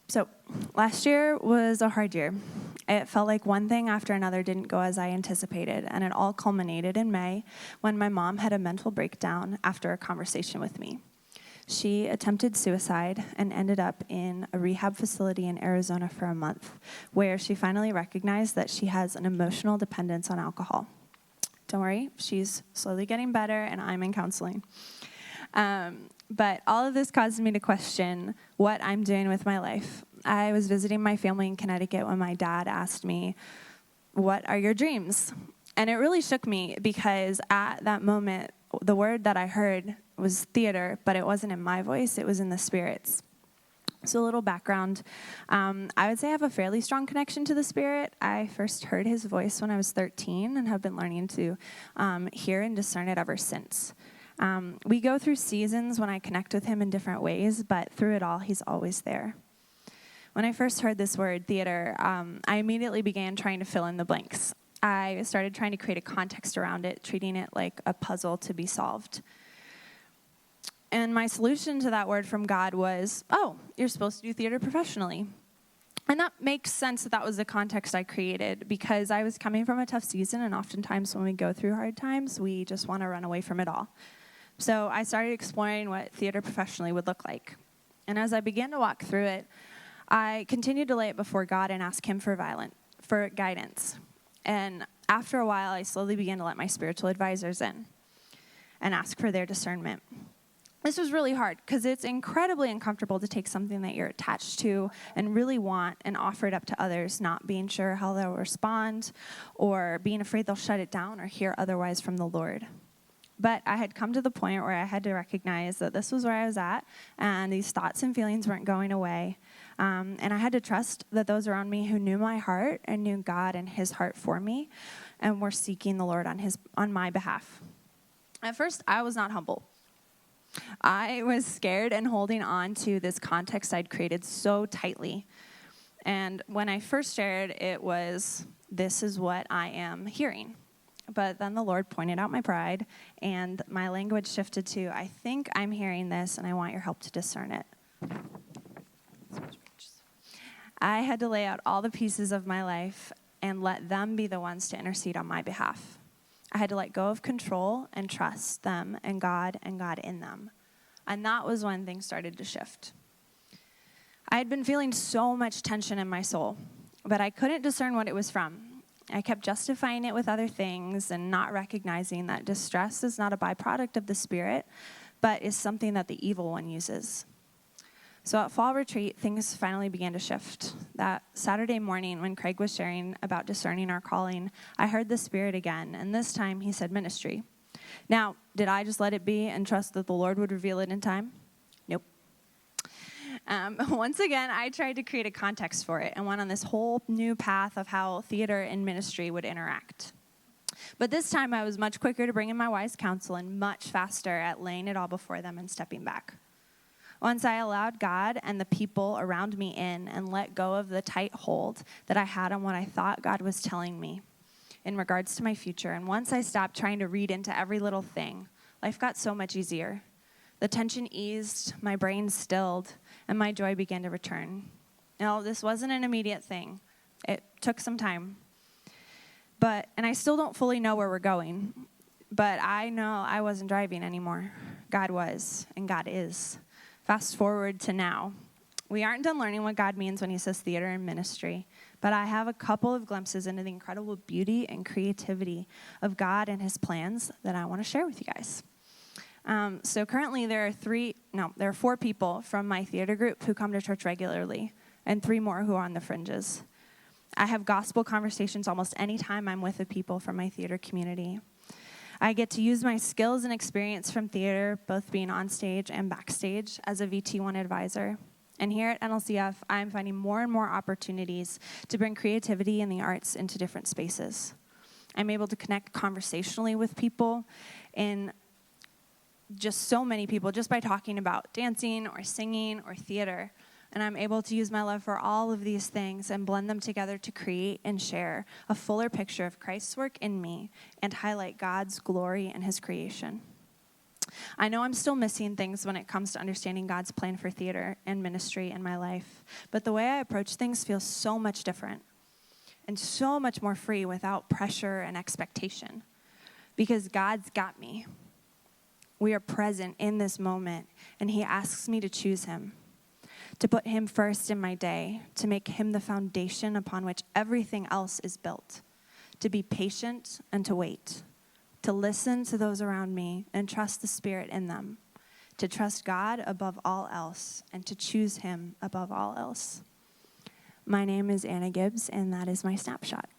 So last year was a hard year. It felt like one thing after another didn't go as I anticipated, and it all culminated in May when my mom had a mental breakdown after a conversation with me. She attempted suicide and ended up in a rehab facility in Arizona for a month, where she finally recognized that she has an emotional dependence on alcohol. Don't worry, she's slowly getting better, and I'm in counseling. But all of this caused me to question what I'm doing with my life. I was visiting my family in Connecticut when my dad asked me, "What are your dreams?" And it really shook me because at that moment, the word that I heard was theater, but it wasn't in my voice, it was in the Spirit's. So a little background, I would say I have a fairly strong connection to the Spirit. I first heard his voice when I was 13 and have been learning to hear and discern it ever since. We go through seasons when I connect with him in different ways, but through it all, he's always there. When I first heard this word, theater, I immediately began trying to fill in the blanks. I started trying to create a context around it, treating it like a puzzle to be solved. And my solution to that word from God was, oh, you're supposed to do theater professionally. And that makes sense that was the context I created because I was coming from a tough season, and oftentimes when we go through hard times, we just want to run away from it all. So I started exploring what theater professionally would look like. And as I began to walk through it, I continued to lay it before God and ask him for guidance. And after a while, I slowly began to let my spiritual advisors in and ask for their discernment. This was really hard because it's incredibly uncomfortable to take something that you're attached to and really want and offer it up to others, not being sure how they'll respond or being afraid they'll shut it down or hear otherwise from the Lord. But I had come to the point where I had to recognize that this was where I was at and these thoughts and feelings weren't going away. And I had to trust that those around me who knew my heart and knew God and his heart for me and were seeking the Lord on my behalf. At first, I was not humble. I was scared and holding on to this context I'd created so tightly. And when I first shared, it was, this is what I am hearing. But then the Lord pointed out my pride, and my language shifted to, I think I'm hearing this, and I want your help to discern it. I had to lay out all the pieces of my life and let them be the ones to intercede on my behalf. I had to let go of control and trust them and God in them. And that was when things started to shift. I had been feeling so much tension in my soul, but I couldn't discern what it was from. I kept justifying it with other things and not recognizing that distress is not a byproduct of the Spirit, but is something that the evil one uses. So at fall retreat, things finally began to shift. That Saturday morning when Craig was sharing about discerning our calling, I heard the Spirit again, and this time he said ministry. Now, did I just let it be and trust that the Lord would reveal it in time? Nope. Once again, I tried to create a context for it and went on this whole new path of how theater and ministry would interact. But this time I was much quicker to bring in my wise counsel and much faster at laying it all before them and stepping back. Once I allowed God and the people around me in and let go of the tight hold that I had on what I thought God was telling me in regards to my future, and once I stopped trying to read into every little thing, life got so much easier. The tension eased, my brain stilled, and my joy began to return. Now, this wasn't an immediate thing. It took some time. And I still don't fully know where we're going, but I know I wasn't driving anymore. God was, and God is. Fast forward to now. We aren't done learning what God means when he says theater and ministry, but I have a couple of glimpses into the incredible beauty and creativity of God and his plans that I want to share with you guys. So currently there are 4 people from my theater group who come to church regularly, and 3 more who are on the fringes. I have gospel conversations almost any time I'm with the people from my theater community. I get to use my skills and experience from theater, both being on stage and backstage, as a VT1 advisor. And here at NLCF, I'm finding more and more opportunities to bring creativity and the arts into different spaces. I'm able to connect conversationally with people in just so many people just by talking about dancing or singing or theater. And I'm able to use my love for all of these things and blend them together to create and share a fuller picture of Christ's work in me and highlight God's glory and his creation. I know I'm still missing things when it comes to understanding God's plan for theater and ministry in my life, but the way I approach things feels so much different and so much more free without pressure and expectation because God's got me. We are present in this moment, and he asks me to choose him, to put him first in my day, to make him the foundation upon which everything else is built, to be patient and to wait, to listen to those around me and trust the Spirit in them, to trust God above all else and to choose him above all else. My name is Anna Gibbs, and that is my snapshot.